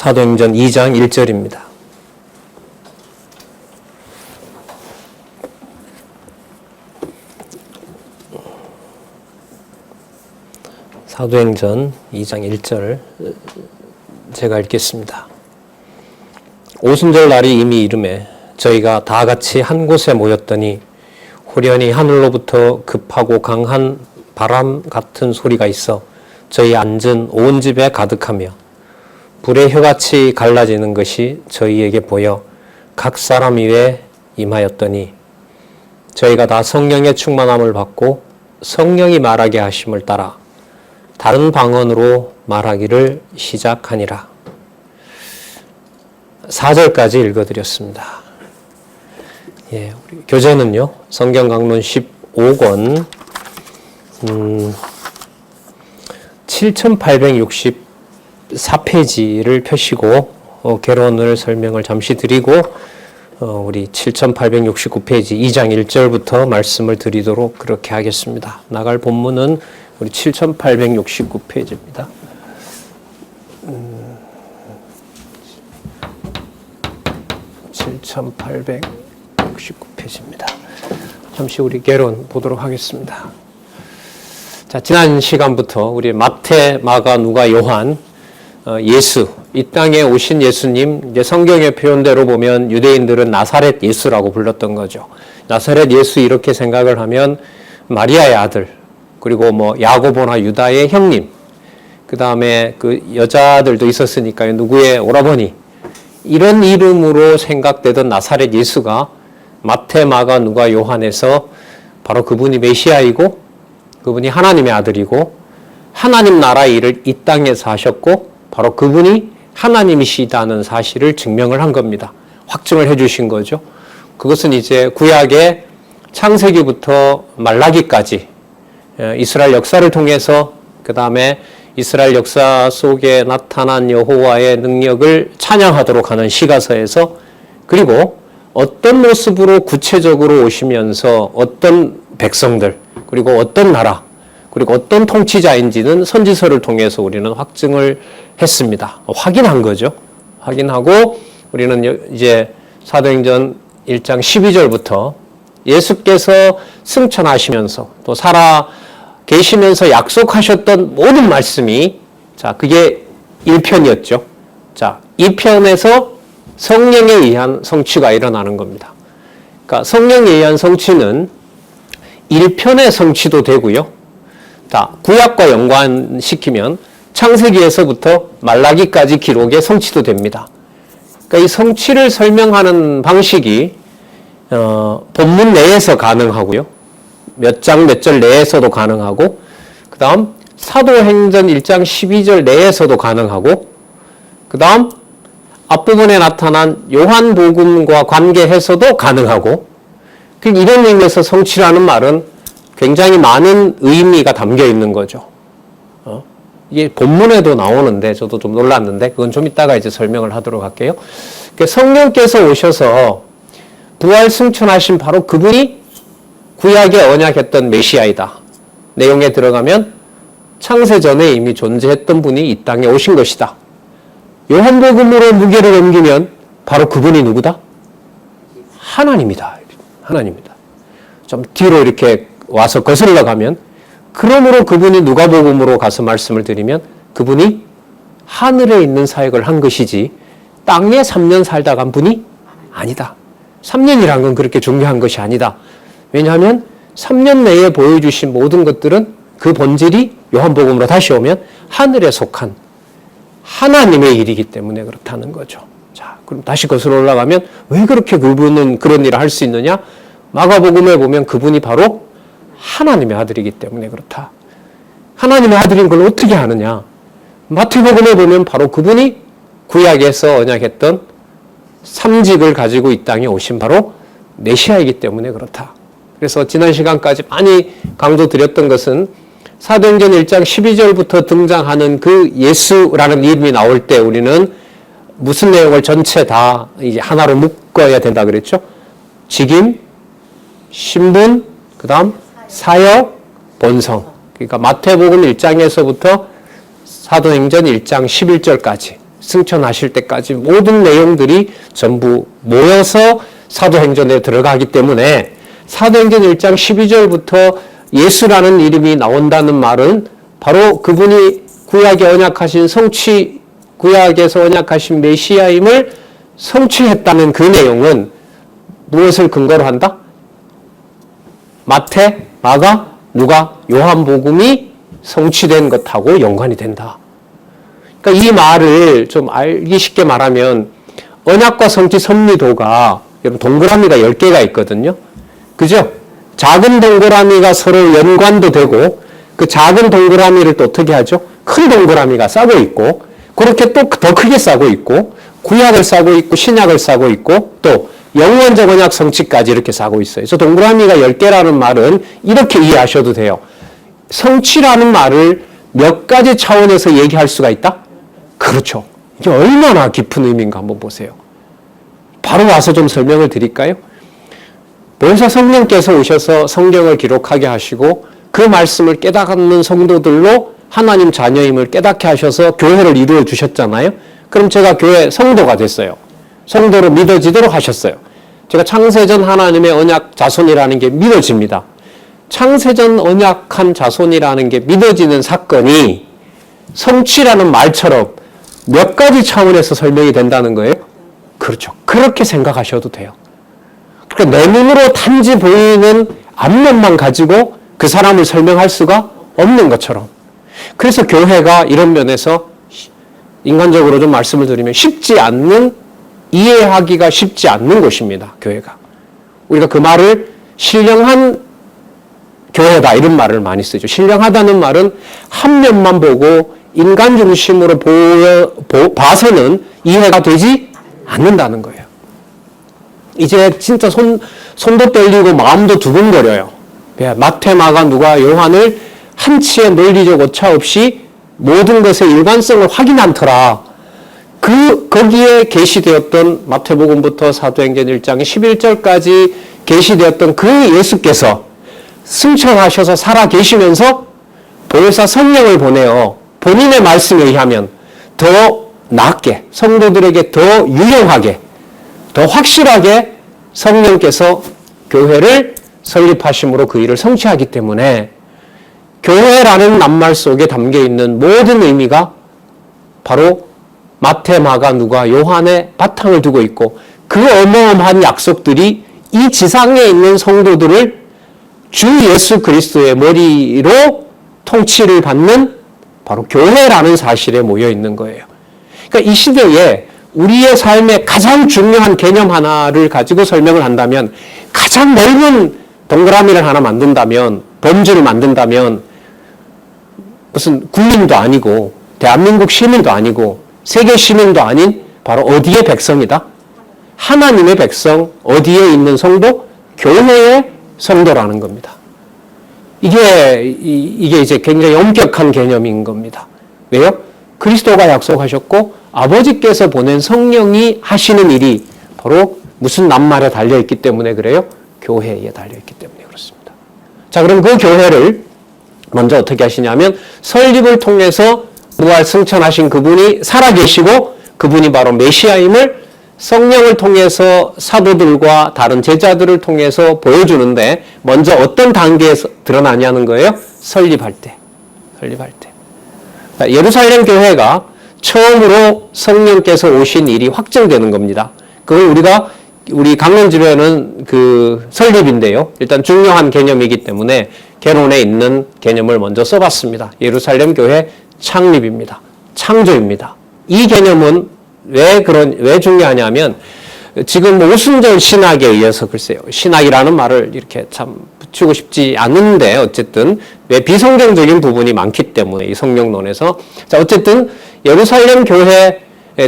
사도행전 2장 1절입니다. 사도행전 2장 1절 제가 읽겠습니다. 오순절 날이 이미 이르매 저희가 다 같이 한 곳에 모였더니 호련히 하늘로부터 급하고 강한 바람 같은 소리가 있어 저희 앉은 온 집에 가득하며 불의 혀같이 갈라지는 것이 저희에게 보여 각 사람 위에 임하였더니 저희가 다 성령의 충만함을 받고 성령이 말하게 하심을 따라 다른 방언으로 말하기를 시작하니라. 4절까지 읽어드렸습니다. 우리 교재는요, 성경 강론 15권 7864페이지를 펴시고 개론을 설명을 잠시 드리고 우리 7869페이지 2장 1절부터 말씀을 드리도록 그렇게 하겠습니다. 나갈 본문은 우리 7869페이지입니다. 7869페이지입니다. 잠시 우리 개론 보도록 하겠습니다. 자, 지난 시간부터 우리 마태, 마가, 누가, 요한, 예수, 이 땅에 오신 예수님, 이제 성경의 표현대로 보면 유대인들은 나사렛 예수라고 불렀던 거죠. 나사렛 예수 이렇게 생각을 하면 마리아의 아들, 그리고 야고보나 유다의 형님, 그 다음에 그 여자들도 있었으니까요. 누구의 오라버니, 이런 이름으로 생각되던 나사렛 예수가 마태, 마가, 누가, 요한에서 바로 그분이 메시아이고 그분이 하나님의 아들이고 하나님 나라의 일을 이 땅에서 하셨고 바로 그분이 하나님이시다는 사실을 증명을 한 겁니다. 확증을 해 주신 거죠. 그것은 이제 구약의 창세기부터 말라기까지 이스라엘 역사를 통해서 그 다음에 이스라엘 역사 속에 나타난 여호와의 능력을 찬양하도록 하는 시가서에서 그리고 어떤 모습으로 구체적으로 오시면서 어떤 백성들 그리고 어떤 나라 그리고 어떤 통치자인지는 선지서를 통해서 우리는 확증을 했습니다. 확인한 거죠. 확인하고 우리는 이제 사도행전 1장 12절부터 예수께서 승천하시면서 또 살아 계시면서 약속하셨던 모든 말씀이 그게 1편이었죠. 2편에서 성령에 의한 성취가 일어나는 겁니다. 그러니까 성령에 의한 성취는 1편의 성취도 되고요. 구약과 연관시키면 창세기에서부터 말라기까지 기록의 성취도 됩니다. 그러니까 이 성취를 설명하는 방식이 본문 내에서 가능하고요. 몇 장 몇 절 내에서도 가능하고 그 다음 사도행전 1장 12절 내에서도 가능하고 그 다음 앞부분에 나타난 요한복음과 관계해서도 가능하고 이런 의미에서 성취라는 말은 굉장히 많은 의미가 담겨 있는 거죠. 이게 본문에도 나오는데 저도 좀 놀랐는데 그건 좀 이따가 이제 설명을 하도록 할게요. 성령께서 오셔서 부활 승천하신 바로 그분이 구약에 언약했던 메시아이다. 내용에 들어가면 창세전에 이미 존재했던 분이 이 땅에 오신 것이다. 요한복음으로 무게를 넘기면 바로 그분이 누구다? 하나님이다. 하나님이다. 좀 뒤로 이렇게 와서 거슬러 가면 그러므로 그분이 누가복음으로 가서 말씀을 드리면 그분이 하늘에 있는 사역을 한 것이지 땅에 3년 살다 간 분이 아니다. 3년이란 건 그렇게 중요한 것이 아니다. 왜냐하면 3년 내에 보여주신 모든 것들은 그 본질이 요한복음으로 다시 오면 하늘에 속한 하나님의 일이기 때문에 그렇다는 거죠. 그럼 다시 거슬러 올라가면 왜 그렇게 그분은 그런 일을 할 수 있느냐? 마가복음에 보면 그분이 바로 하나님의 아들이기 때문에 그렇다. 하나님의 아들인 걸 어떻게 아느냐? 마태복음에 보면 바로 그분이 구약에서 언약했던 삼직을 가지고 이 땅에 오신 바로 메시아이기 때문에 그렇다. 그래서 지난 시간까지 많이 강조드렸던 것은 사도행전 1장 12절부터 등장하는 그 예수라는 이름이 나올 때 우리는 무슨 내용을 전체 다 이제 하나로 묶어야 된다 그랬죠? 직임, 신분, 그 다음 사역, 본성. 그러니까 마태복음 1장에서부터 사도행전 1장 11절까지 승천하실 때까지 모든 내용들이 전부 모여서 사도행전에 들어가기 때문에 사도행전 1장 12절부터 예수라는 이름이 나온다는 말은 바로 그분이 구약에 언약하신 구약에서 언약하신 메시아임을 성취했다는 그 내용은 무엇을 근거로 한다? 마태, 마가, 누가, 요한복음이 성취된 것하고 연관이 된다. 그러니까 이 말을 좀 알기 쉽게 말하면 언약과 성취 섭리도가 여러분 동그라미가 10개가 있거든요. 그죠? 작은 동그라미가 서로 연관도 되고 그 작은 동그라미를 또 어떻게 하죠? 큰 동그라미가 싸고 있고 그렇게 또 더 크게 싸고 있고 구약을 싸고 있고 신약을 싸고 있고 또 영원적 언약 성취까지 이렇게 싸고 있어요. 그래서 동그라미가 10개라는 말은 이렇게 이해하셔도 돼요. 성취라는 말을 몇 가지 차원에서 얘기할 수가 있다? 그렇죠. 이게 얼마나 깊은 의미인가 한번 보세요. 바로 와서 좀 설명을 드릴까요? 보혜사 성령께서 오셔서 성경을 기록하게 하시고 그 말씀을 깨닫는 성도들로 하나님 자녀임을 깨닫게 하셔서 교회를 이루어 주셨잖아요. 그럼 제가 교회 성도가 됐어요. 성도로 믿어지도록 하셨어요. 제가 창세전 하나님의 언약 자손이라는 게 믿어집니다. 창세전 언약한 자손이라는 게 믿어지는 사건이 성취라는 말처럼 몇 가지 차원에서 설명이 된다는 거예요? 그렇죠. 그렇게 생각하셔도 돼요. 그러니까 내 눈으로 단지 보이는 앞면만 가지고 그 사람을 설명할 수가 없는 것처럼. 그래서 교회가 이런 면에서 인간적으로 좀 말씀을 드리면 이해하기가 쉽지 않는 곳입니다. 교회가. 우리가 그 말을 신령한 교회다 이런 말을 많이 쓰죠. 신령하다는 말은 한 면만 보고 인간 중심으로 봐서는 이해가 되지 않는다는 거예요. 이제 진짜 손도 떨리고 마음도 두근거려요. 마태, 마가, 누가, 요한을 한치의 논리적 오차 없이 모든 것의 일관성을 확인한 터라. 거기에 계시되었던 마태복음부터 사도행전 1장 11절까지 계시되었던 그 예수께서 승천하셔서 살아 계시면서 보혜사 성령을 보내어 본인의 말씀에 의하면 더 낫게, 성도들에게 더 유용하게, 더 확실하게 성령께서 교회를 설립하심으로 그 일을 성취하기 때문에 교회라는 낱말 속에 담겨있는 모든 의미가 바로 마태, 마가, 누가, 요한의 바탕을 두고 있고 그 어마어마한 약속들이 이 지상에 있는 성도들을 주 예수 그리스도의 머리로 통치를 받는 바로 교회라는 사실에 모여 있는 거예요. 그러니까 이 시대에 우리의 삶의 가장 중요한 개념 하나를 가지고 설명을 한다면 가장 넓은 동그라미를 하나 만든다면 범주를 만든다면 무슨 국민도 아니고 대한민국 시민도 아니고 세계 시민도 아닌 바로 어디의 백성이다? 하나님의 백성, 어디에 있는 성도? 교회의 성도라는 겁니다. 이게 이제 굉장히 엄격한 개념인 겁니다. 왜요? 그리스도가 약속하셨고 아버지께서 보낸 성령이 하시는 일이 바로 무슨 낱말에 달려있기 때문에 그래요? 교회에 달려있기 때문에 그렇습니다. 자, 그럼 그 교회를 먼저 어떻게 하시냐면 설립을 통해서 부활 승천하신 그분이 살아계시고 그분이 바로 메시아임을 성령을 통해서 사도들과 다른 제자들을 통해서 보여주는데 먼저 어떤 단계에서 드러나냐는 거예요? 설립할 때. 예루살렘 교회가 처음으로 성령께서 오신 일이 확정되는 겁니다. 그걸 우리 강론지로에는 그 설립인데요. 일단 중요한 개념이기 때문에 개론에 있는 개념을 먼저 써봤습니다. 예루살렘 교회 창립입니다. 창조입니다. 이 개념은 왜 중요하냐면 지금 오순절 신학에 의해서 글쎄요. 신학이라는 말을 이렇게 참 붙이고 싶지 않은데 어쨌든 왜 비성경적인 부분이 많기 때문에 이 성령론에서 자 어쨌든 예루살렘 교회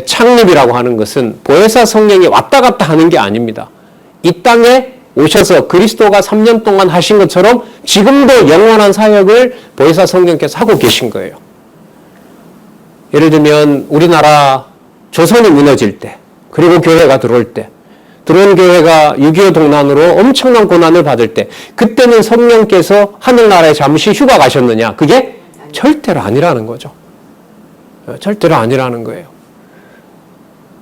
창립이라고 하는 것은 보혜사 성령이 왔다 갔다 하는 게 아닙니다. 이 땅에 오셔서 그리스도가 3년 동안 하신 것처럼 지금도 영원한 사역을 보혜사 성령께서 하고 계신 거예요. 예를 들면 우리나라 조선이 무너질 때 그리고 교회가 들어올 때 들어온 교회가 6.25 동란으로 엄청난 고난을 받을 때 그때는 성령께서 하늘나라에 잠시 휴가 가셨느냐? 그게 절대로 아니라는 거죠. 절대로 아니라는 거예요.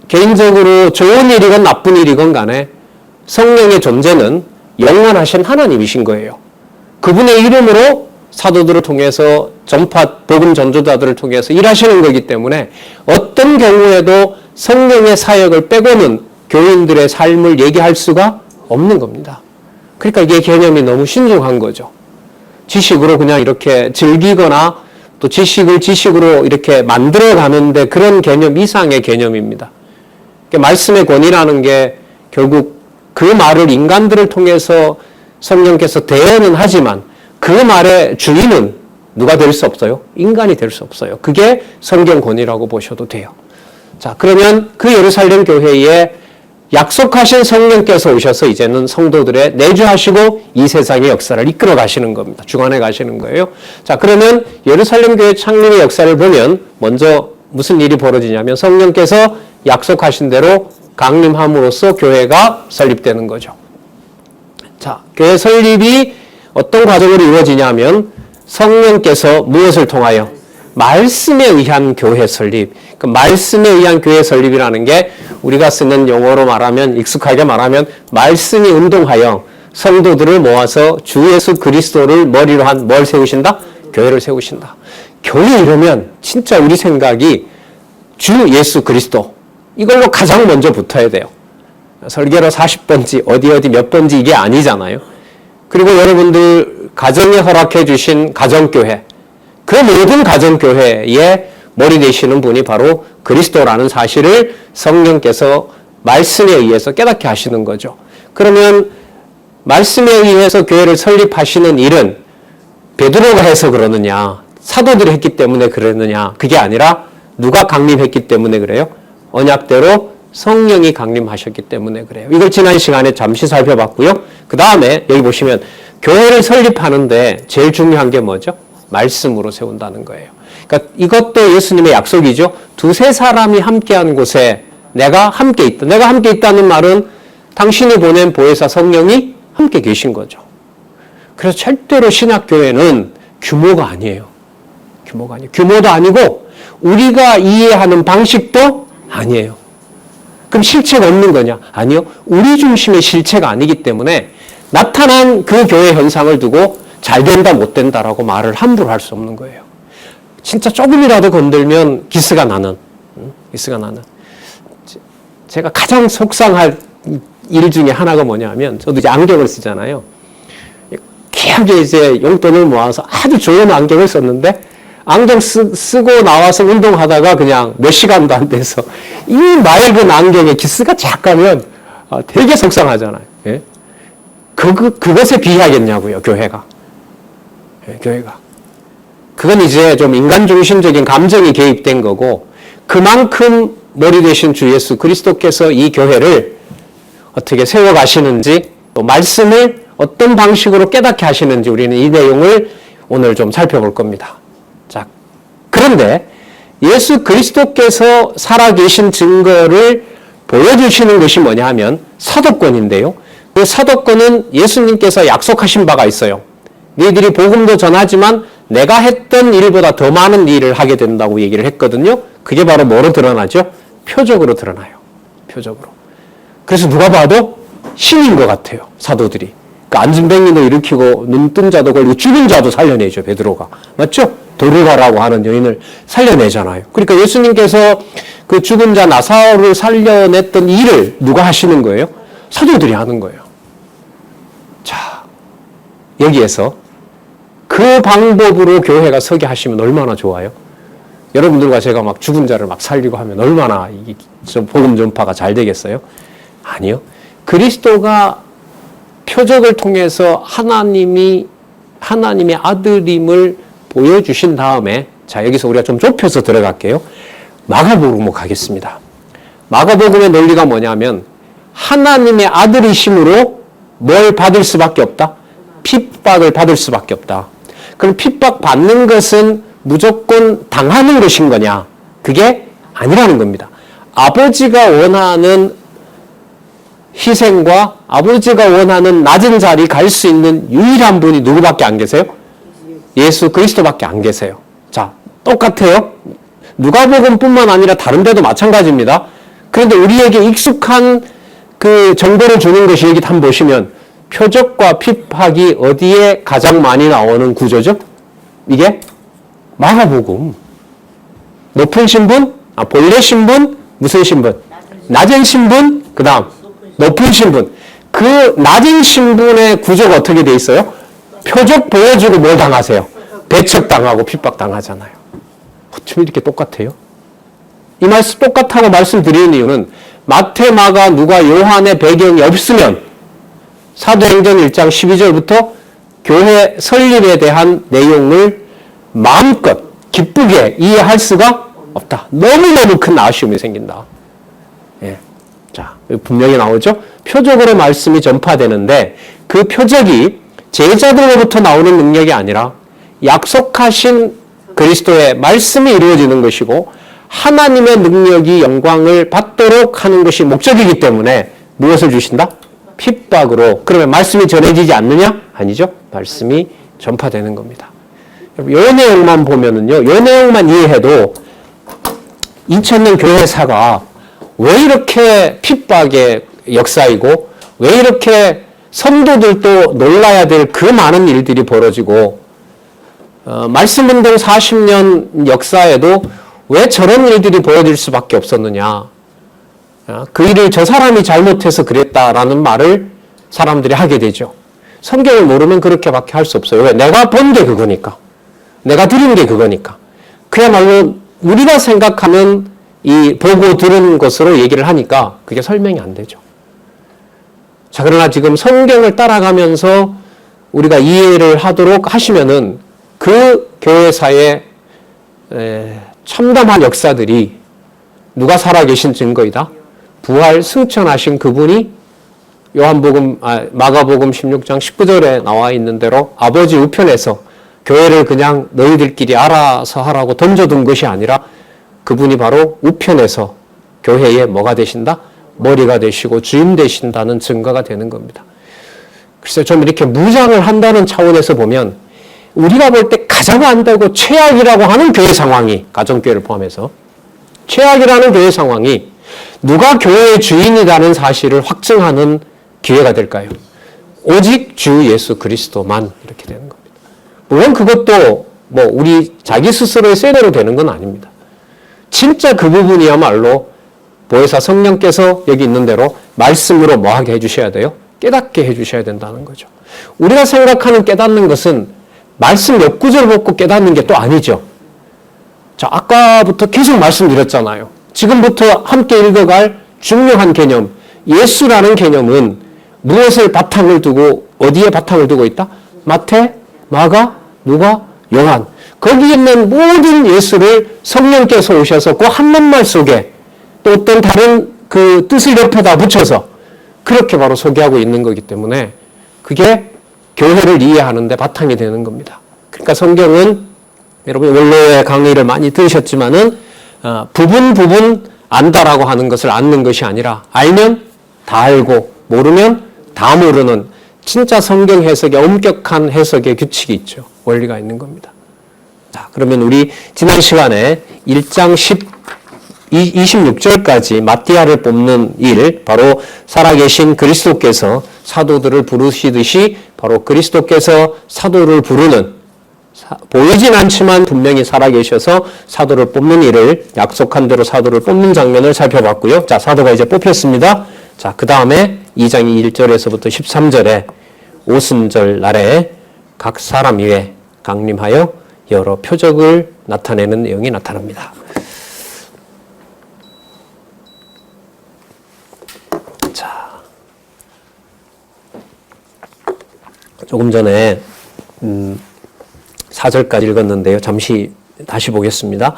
개인적으로 좋은 일이건 나쁜 일이건 간에 성령의 존재는 영원하신 하나님이신 거예요. 그분의 이름으로 사도들을 통해서 복음 전도자들을 통해서 일하시는 거기 때문에 어떤 경우에도 성령의 사역을 빼고는 교인들의 삶을 얘기할 수가 없는 겁니다. 그러니까 이게 개념이 너무 신중한 거죠. 지식으로 그냥 이렇게 즐기거나 또 지식으로 이렇게 만들어가는데 그런 개념 이상의 개념입니다. 말씀의 권위라는 게 결국 그 말을 인간들을 통해서 성령께서 대언은 하지만 그 말의 주인은 누가 될 수 없어요? 인간이 될 수 없어요. 그게 성경 권위라고 보셔도 돼요. 자, 그러면 그 예루살렘 교회에 약속하신 성령께서 오셔서 이제는 성도들의 내주하시고 이 세상의 역사를 이끌어 가시는 겁니다. 주관해 가시는 거예요. 자, 그러면 예루살렘 교회 창립의 역사를 보면 먼저 무슨 일이 벌어지냐면 성령께서 약속하신 대로 강림함으로써 교회가 설립되는 거죠. 자, 교회 설립이 어떤 과정으로 이루어지냐면 성령께서 무엇을 통하여? 말씀에 의한 교회 설립. 그 말씀에 의한 교회 설립이라는 게 우리가 쓰는 용어로 말하면, 익숙하게 말하면 말씀이 운동하여 성도들을 모아서 주 예수 그리스도를 머리로 한 뭘 세우신다? 교회를 세우신다. 교회 이러면 진짜 우리 생각이 주 예수 그리스도 이걸로 가장 먼저 붙어야 돼요. 설계로 40번지 어디 몇 번지 이게 아니잖아요. 그리고 여러분들 가정에 허락해 주신 가정교회, 그 모든 가정교회의 머리 되시는 분이 바로 그리스도라는 사실을 성령께서 말씀에 의해서 깨닫게 하시는 거죠. 그러면 말씀에 의해서 교회를 설립하시는 일은 베드로가 해서 그러느냐, 사도들이 했기 때문에 그러느냐, 그게 아니라 누가 강림했기 때문에 그래요? 언약대로 성령이 강림하셨기 때문에 그래요. 이걸 지난 시간에 잠시 살펴봤고요. 그 다음에 여기 보시면 교회를 설립하는데 제일 중요한 게 뭐죠? 말씀으로 세운다는 거예요. 그러니까 이것도 예수님의 약속이죠. 두세 사람이 함께한 곳에 내가 함께 있다. 내가 함께 있다는 말은 당신이 보낸 보혜사 성령이 함께 계신 거죠. 그래서 절대로 신약교회는 규모가 아니에요. 규모가 아니에요. 규모도 아니고 우리가 이해하는 방식도 아니에요. 그럼 실체가 없는 거냐? 아니요. 우리 중심의 실체가 아니기 때문에 나타난 그 교회 현상을 두고 잘 된다 못 된다라고 말을 함부로 할 수 없는 거예요. 진짜 조금이라도 건들면 기스가 나는. 제가 가장 속상할 일 중에 하나가 뭐냐면 저도 이제 안경을 쓰잖아요. 귀하게 이제 용돈을 모아서 아주 좋은 안경을 썼는데 안경 쓰고 나와서 운동하다가 그냥 몇 시간도 안 돼서 이 맑은 안경에 기스가 작가면 되게 속상하잖아요. 예? 그것에 비하겠냐고요, 교회가. 예, 교회가. 그건 이제 좀 인간 중심적인 감정이 개입된 거고 그만큼 머리 되신 주 예수 그리스도께서 이 교회를 어떻게 세워가시는지 또 말씀을 어떤 방식으로 깨닫게 하시는지 우리는 이 내용을 오늘 좀 살펴볼 겁니다. 자, 그런데 예수 그리스도께서 살아계신 증거를 보여주시는 것이 뭐냐 하면 사도권인데요. 그 사도권은 예수님께서 약속하신 바가 있어요. 너희들이 복음도 전하지만 내가 했던 일보다 더 많은 일을 하게 된다고 얘기를 했거든요. 그게 바로 뭐로 드러나죠? 표적으로 드러나요. 표적으로. 그래서 누가 봐도 신인 것 같아요. 사도들이. 그 안진뱅이도 일으키고 눈뜬 자도 걸리고 죽은 자도 살려내죠. 베드로가. 맞죠? 도르가라고 하는 여인을 살려내잖아요. 그러니까 예수님께서 그 죽은 자 나사로를 살려냈던 일을 누가 하시는 거예요? 사도들이 하는 거예요. 자, 여기에서 그 방법으로 교회가 서게 하시면 얼마나 좋아요? 여러분들과 제가 막 죽은 자를 막 살리고 하면 얼마나 이 복음 전파가 잘 되겠어요? 아니요. 그리스도가 표적을 통해서 하나님의 아들임을 보여주신 다음에, 자, 여기서 우리가 좀 좁혀서 들어갈게요. 마가복음으로 가겠습니다. 마가복음의 논리가 뭐냐면 하나님의 아들이심으로 뭘 받을 수밖에 없다? 핍박을 받을 수밖에 없다. 그럼 핍박 받는 것은 무조건 당하는 것인 거냐? 그게 아니라는 겁니다. 아버지가 원하는 희생과 아버지가 원하는 낮은 자리 갈 수 있는 유일한 분이 누구밖에 안 계세요? 예수 그리스도밖에 안 계세요. 자, 똑같아요. 누가복음뿐만 아니라 다른 데도 마찬가지입니다. 그런데 우리에게 익숙한 그 정보를 주는 것이 여기 한번 보시면 표적과 핍박이 어디에 가장 많이 나오는 구조죠? 이게 마가복음. 높은 신분, 본래 신분, 무슨 신분? 낮은 신분, 그 다음 높은 신분. 그 낮은 신분의 구조가 어떻게 돼 있어요? 표적 보여주고 뭘 당하세요? 배척당하고 핍박당하잖아요. 어쩜 이렇게 똑같아요? 이 말씀 똑같다고 말씀드리는 이유는 마태, 마가, 누가, 요한의 배경이 없으면 사도행전 1장 12절부터 교회 설립에 대한 내용을 마음껏 기쁘게 이해할 수가 없다. 너무너무 큰 아쉬움이 생긴다. 예. 자, 분명히 나오죠? 표적으로 말씀이 전파되는데 그 표적이 제자들로부터 나오는 능력이 아니라 약속하신 그리스도의 말씀이 이루어지는 것이고 하나님의 능력이 영광을 받도록 하는 것이 목적이기 때문에 무엇을 주신다? 핍박으로. 그러면 말씀이 전해지지 않느냐? 아니죠. 말씀이 전파되는 겁니다. 이 내용만 보면은요, 이 내용만 이해해도 2000년 교회사가 왜 이렇게 핍박의 역사이고 왜 이렇게 성도들도 놀라야 될 그 많은 일들이 벌어지고 말씀운동 40년 역사에도 왜 저런 일들이 벌어질 수밖에 없었느냐. 그 일을 저 사람이 잘못해서 그랬다라는 말을 사람들이 하게 되죠. 성경을 모르면 그렇게밖에 할 수 없어요. 왜? 내가 본 게 그거니까. 내가 들은 게 그거니까. 그야말로 우리가 생각하는 이 보고 들은 것으로 얘기를 하니까 그게 설명이 안 되죠. 자, 그러나 지금 성경을 따라가면서 우리가 이해를 하도록 하시면은 그 교회사의 참담한 역사들이 누가 살아계신 증거이다? 부활 승천하신 그분이 마가복음 16장 19절에 나와 있는 대로 아버지 우편에서 교회를 그냥 너희들끼리 알아서 하라고 던져둔 것이 아니라 그분이 바로 우편에서 교회에 뭐가 되신다? 머리가 되시고 주임 되신다는 증거가 되는 겁니다. 글쎄 좀 이렇게 무장을 한다는 차원에서 보면 우리가 볼 때 가장 안 되고 최악이라고 하는 교회 상황이, 가정교회를 포함해서 최악이라는 교회 상황이 누가 교회의 주인이라는 사실을 확증하는 기회가 될까요? 오직 주 예수 그리스도만 이렇게 되는 겁니다. 물론 그것도 뭐 우리 자기 스스로의 쇠대로 되는 건 아닙니다. 진짜 그 부분이야말로 보혜사 성령께서 여기 있는 대로 말씀으로 뭐하게 해주셔야 돼요? 깨닫게 해주셔야 된다는 거죠. 우리가 생각하는 깨닫는 것은 말씀 몇 구절 보고 깨닫는 게 또 아니죠. 자, 아까부터 계속 말씀드렸잖아요. 지금부터 함께 읽어갈 중요한 개념, 예수라는 개념은 무엇을 바탕을 두고 어디에 바탕을 두고 있다? 마태, 마가, 누가, 요한. 거기에 있는 모든 예수를 성령께서 오셔서 그 한낱말 속에 또 어떤 다른 그 뜻을 옆에다 붙여서 그렇게 바로 소개하고 있는 거기 때문에 그게 교회를 이해하는 데 바탕이 되는 겁니다. 그러니까 성경은 여러분 원로의 강의를 많이 들으셨지만은 부분 안다라고 하는 것을 않는 것이 아니라 알면 다 알고 모르면 다 모르는 진짜 성경 해석의 엄격한 해석의 규칙이 있죠. 원리가 있는 겁니다. 자, 그러면 우리 지난 시간에 1장 26절까지 마띠아를 뽑는 일, 바로 살아계신 그리스도께서 사도들을 부르시듯이 바로 그리스도께서 사도를 부르는, 보이진 않지만 분명히 살아계셔서 사도를 뽑는 일을 약속한 대로 사도를 뽑는 장면을 살펴봤고요. 자, 사도가 이제 뽑혔습니다. 자, 그 다음에 2장 1절에서부터 13절에 오순절 날에 각 사람 위에 강림하여 여러 표적을 나타내는 내용이 나타납니다. 자, 조금 전에 4절까지 읽었는데요. 잠시 다시 보겠습니다.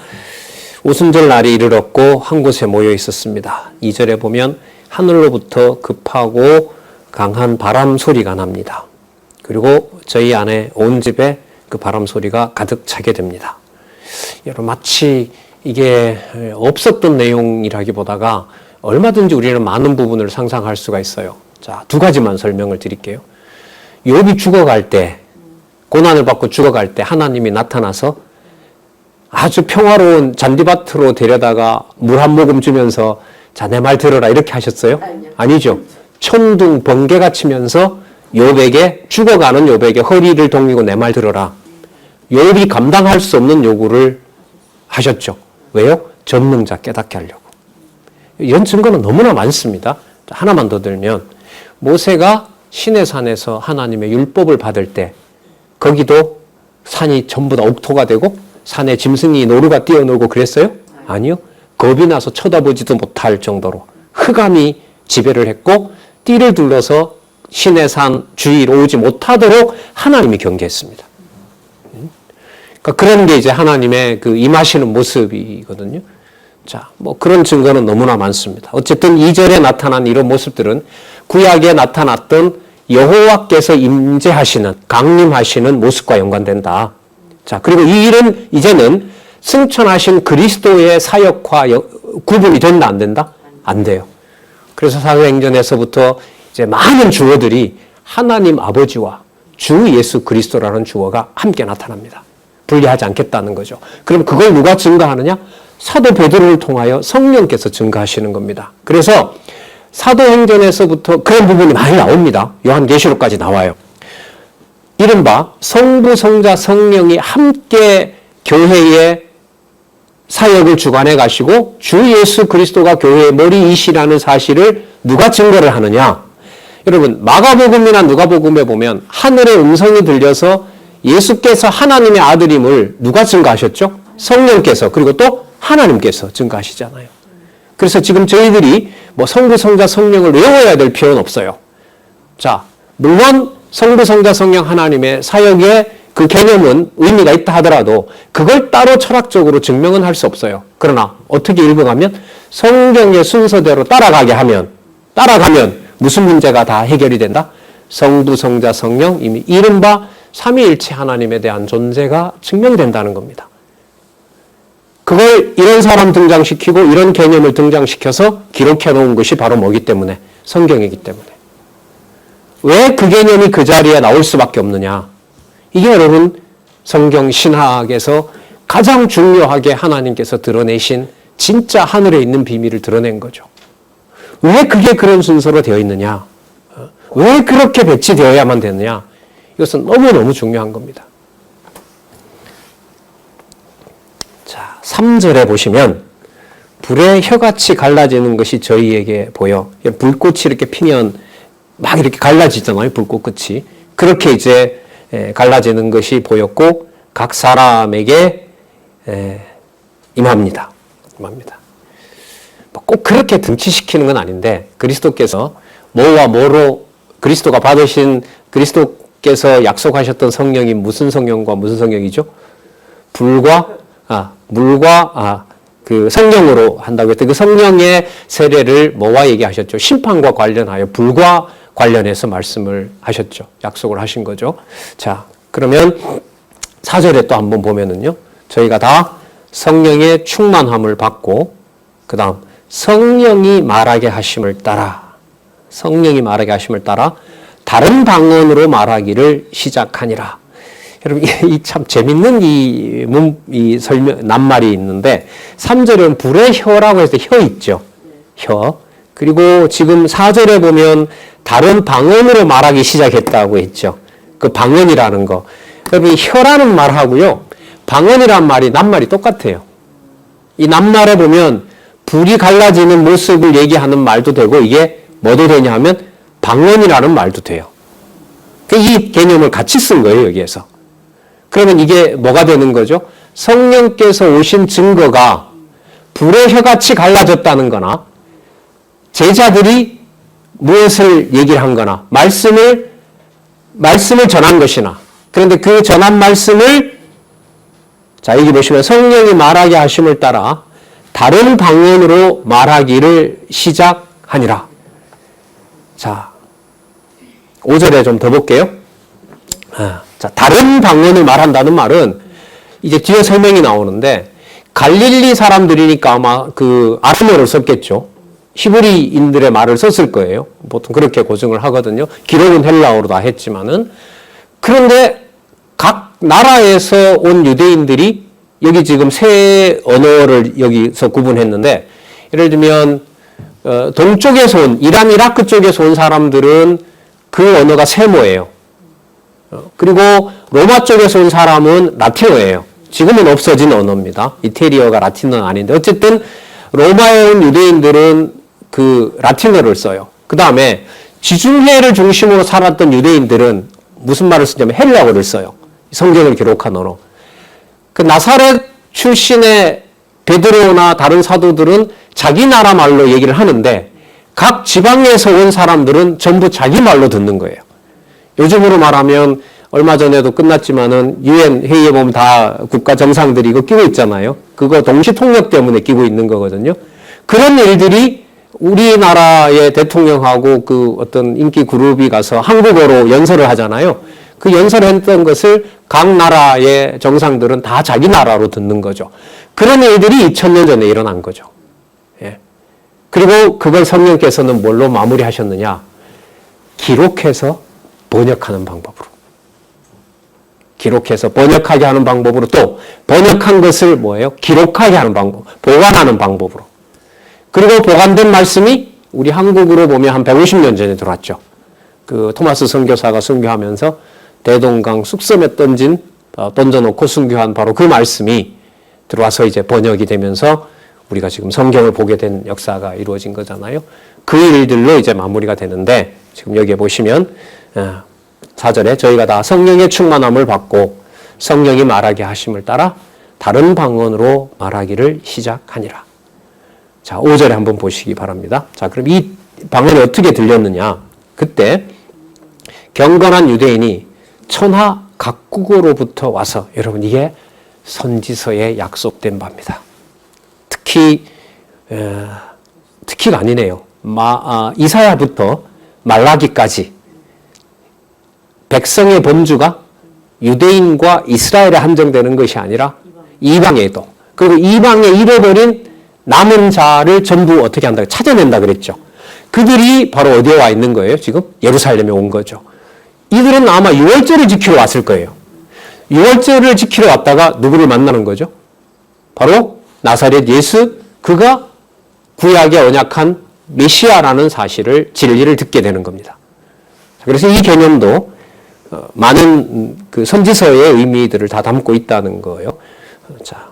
오순절 날이 이르렀고 한 곳에 모여 있었습니다. 2절에 보면 하늘로부터 급하고 강한 바람 소리가 납니다. 그리고 저희 안에 온 집에 그 바람 소리가 가득 차게 됩니다. 여러분, 마치 이게 없었던 내용이라기보다가 얼마든지 우리는 많은 부분을 상상할 수가 있어요. 자, 두 가지만 설명을 드릴게요. 욥이 죽어갈 때, 고난을 받고 죽어갈 때 하나님이 나타나서 아주 평화로운 잔디밭으로 데려다가 물 한 모금 주면서 자, 내 말 들어라 이렇게 하셨어요? 아니요. 아니죠. 천둥 번개가 치면서 욥에게 죽어가는 욥에게 허리를 동이고 내 말 들어라. 욥이 감당할 수 없는 요구를 하셨죠. 왜요? 전능자 깨닫게 하려고. 이런 증거는 너무나 많습니다. 하나만 더 들면 모세가 시내산에서 하나님의 율법을 받을 때 거기도 산이 전부 다 옥토가 되고 산에 짐승이 노루가 뛰어놀고 그랬어요? 아니요. 겁이 나서 쳐다보지도 못할 정도로 흑암이 지배를 했고 띠를 둘러서 시내산 주위로 오지 못하도록 하나님이 경계했습니다. 그러니까 그런 게 이제 하나님의 그 임하시는 모습이거든요. 자, 뭐 그런 증거는 너무나 많습니다. 어쨌든 2절에 나타난 이런 모습들은 구약에 나타났던 여호와께서 임재하시는, 강림하시는 모습과 연관된다. 자, 그리고 이 일은 이제는 승천하신 그리스도의 사역과 구분이 된다, 안 된다? 안 돼요. 그래서 사도행전에서부터 이제 많은 주어들이 하나님 아버지와 주 예수 그리스도라는 주어가 함께 나타납니다. 분리하지 않겠다는 거죠. 그럼 그걸 누가 증거하느냐? 사도 베드로를 통하여 성령께서 증거하시는 겁니다. 그래서 사도행전에서부터 그런 부분이 많이 나옵니다. 요한계시록까지 나와요. 이른바 성부, 성자, 성령이 함께 교회의 사역을 주관해 가시고 주 예수 그리스도가 교회의 머리이시라는 사실을 누가 증거를 하느냐? 여러분, 마가복음이나 누가복음에 보면 하늘의 음성이 들려서 예수께서 하나님의 아들임을 누가 증거하셨죠? 성령께서, 그리고 또 하나님께서 증거하시잖아요. 그래서 지금 저희들이 뭐 성부, 성자, 성령을 외워야 될 필요는 없어요. 자, 물론 성부, 성자, 성령 하나님의 사역의 그 개념은 의미가 있다 하더라도 그걸 따로 철학적으로 증명은 할 수 없어요. 그러나 어떻게 읽어가면 성경의 순서대로 따라가면 무슨 문제가 다 해결이 된다? 성부, 성자, 성령, 이미 이른바 삼위일체 하나님에 대한 존재가 증명된다는 겁니다. 그걸 이런 사람 등장시키고 이런 개념을 등장시켜서 기록해 놓은 것이 바로 뭐기 때문에? 성경이기 때문에. 왜 그 개념이 그 자리에 나올 수밖에 없느냐? 이게 여러분 성경 신학에서 가장 중요하게 하나님께서 드러내신 진짜 하늘에 있는 비밀을 드러낸 거죠. 왜 그게 그런 순서로 되어 있느냐? 왜 그렇게 배치되어야만 되느냐? 이것은 너무너무 중요한 겁니다. 자, 3절에 보시면 불의 혀같이 갈라지는 것이 저희에게 보여. 불꽃이 이렇게 피면 막 이렇게 갈라지잖아요. 불꽃 끝이. 그렇게 이제 갈라지는 것이 보였고 각 사람에게 임합니다. 꼭 그렇게 등치시키는 건 아닌데 그리스도께서 뭐와 뭐로 그리스도가 받으신 그리스도께서 약속하셨던 성령이 무슨 성령과 무슨 성령이죠? 물과 그 성령으로 한다고 했더니 그 성령의 세례를 뭐와 얘기하셨죠? 심판과 관련하여 불과 관련해서 말씀을 하셨죠. 약속을 하신 거죠. 자, 그러면 4절에 또 한번 보면은요. 저희가 다 성령의 충만함을 받고 그 다음 성령이 말하게 하심을 따라 다른 방언으로 말하기를 시작하니라. 여러분, 이 참 재밌는 이 설명, 낱말이 있는데 3절은 불의 혀라고 해서 혀 있죠. 혀. 그리고 지금 4절에 보면 다른 방언으로 말하기 시작했다고 했죠. 그 방언이라는 거. 여러분, 혀라는 말하고요. 방언이란 말이 낱말이 똑같아요. 이 낱말에 보면 불이 갈라지는 모습을 얘기하는 말도 되고 이게 뭐도 되냐 하면 방언이라는 말도 돼요. 이 개념을 같이 쓴 거예요, 여기에서. 그러면 이게 뭐가 되는 거죠? 성령께서 오신 증거가 불의 혀같이 갈라졌다는 거나 제자들이 무엇을 얘기를 한 거나 말씀을 전한 것이나 그런데 그 전한 말씀을 자, 여기 보시면 성령이 말하게 하심을 따라 다른 방언으로 말하기를 시작하니라. 자, 5절에 좀 더 볼게요. 자, 다른 방언을 말한다는 말은 이제 뒤에 설명이 나오는데 갈릴리 사람들이니까 아마 그 아람어를 썼겠죠. 히브리인들의 말을 썼을 거예요. 보통 그렇게 고증을 하거든요. 기록은 헬라어로 다 했지만은. 그런데 각 나라에서 온 유대인들이 여기 지금 세 언어를 여기서 구분했는데 예를 들면 동쪽에서 온 이란, 이라크 쪽에서 온 사람들은 그 언어가 세모예요. 그리고 로마 쪽에서 온 사람은 라틴어예요. 지금은 없어진 언어입니다. 이태리어가 라틴어는 아닌데 어쨌든 로마에 온 유대인들은 그 라틴어를 써요. 그 다음에 지중해를 중심으로 살았던 유대인들은 무슨 말을 쓰냐면 헬라어를 써요. 성경을 기록한 언어. 그 나사렛 출신의 베드로나 다른 사도들은 자기 나라 말로 얘기를 하는데 각 지방에서 온 사람들은 전부 자기 말로 듣는 거예요. 요즘으로 말하면 얼마 전에도 끝났지만은 유엔 회의에 보면 다 국가 정상들이 이거 끼고 있잖아요. 그거 동시 통역 때문에 끼고 있는 거거든요. 그런 일들이 우리나라의 대통령하고 그 어떤 인기 그룹이 가서 한국어로 연설을 하잖아요. 그 연설했던 것을 각 나라의 정상들은 다 자기 나라로 듣는 거죠. 그런 일들이 2000년 전에 일어난 거죠. 예. 그리고 그걸 성령께서는 뭘로 마무리하셨느냐? 기록해서 번역하는 방법으로. 기록해서 번역하게 하는 방법으로 또 번역한 것을 뭐예요? 기록하게 하는 방법, 보관하는 방법으로. 그리고 보관된 말씀이 우리 한국으로 보면 한 150년 전에 들어왔죠. 그 토마스 선교사가 순교하면서 대동강 쑥섬에 던져놓고 순교한 바로 그 말씀이 들어와서 이제 번역이 되면서 우리가 지금 성경을 보게 된 역사가 이루어진 거잖아요. 그 일들로 이제 마무리가 되는데 지금 여기에 보시면 4절에 저희가 다 성령의 충만함을 받고 성령이 말하게 하심을 따라 다른 방언으로 말하기를 시작하니라. 자, 5절에 한번 보시기 바랍니다. 자, 그럼 이 방언이 어떻게 들렸느냐? 그때 경건한 유대인이 천하 각국으로부터 와서 여러분 이게 선지서에 약속된 바입니다. 특히가 아니네요. 이사야부터 말라기까지 백성의 범주가 유대인과 이스라엘에 한정되는 것이 아니라 이방에도, 그리고 이방에 잃어버린 남은 자를 전부 어떻게 한다? 찾아낸다 그랬죠. 그들이 바로 어디에 와 있는 거예요? 지금 예루살렘에 온 거죠. 이들은 아마 유월절을 지키러 왔을 거예요. 유월절을 지키러 왔다가 누구를 만나는 거죠? 바로 나사렛 예수, 그가 구약에 언약한 메시아라는 사실을, 진리를 듣게 되는 겁니다. 그래서 이 개념도 많은 그 선지서의 의미들을 다 담고 있다는 거예요. 자,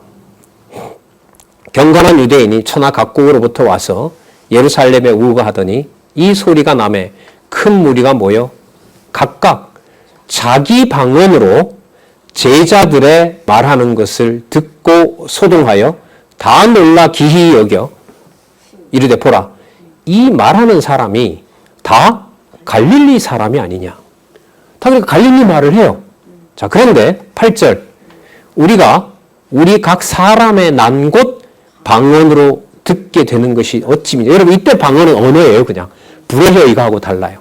경건한 유대인이 천하 각국으로부터 와서 예루살렘에 우거하더니 이 소리가 나매 큰 무리가 모여 각각 자기 방언으로 제자들의 말하는 것을 듣고 소동하여 다 놀라 기히 여겨 이르되 보라, 이 말하는 사람이 다 갈릴리 사람이 아니냐. 다 그러니까 갈릴리 말을 해요. 자, 그런데 8절 우리 각 사람의 난 곳 방언으로 듣게 되는 것이 어찌미냐. 여러분 이때 방언은 언어예요. 그냥 불어혀 이거하고 달라요.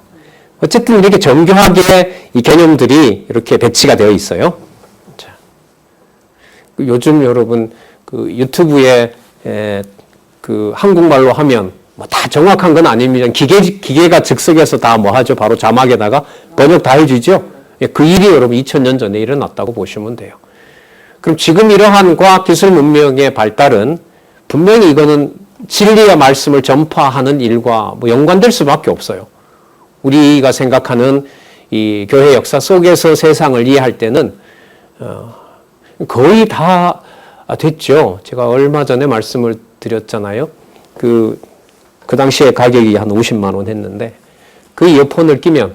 어쨌든 이렇게 정교하게 이 개념들이 이렇게 배치가 되어 있어요. 자, 요즘 여러분 그 유튜브에 그 한국말로 하면 뭐 다 정확한 건 아닙니다. 기계가 즉석에서 다 뭐 하죠. 바로 자막에다가 번역 다 해주죠. 그 일이 여러분 2000년 전에 일어났다고 보시면 돼요. 그럼 지금 이러한 과학기술 문명의 발달은 분명히 이거는 진리의 말씀을 전파하는 일과 뭐 연관될 수밖에 없어요. 우리가 생각하는 이 교회 역사 속에서 세상을 이해할 때는 거의 다 됐죠. 제가 얼마 전에 말씀을 드렸잖아요. 그 당시에 가격이 한 50만 원 했는데 그 이어폰을 끼면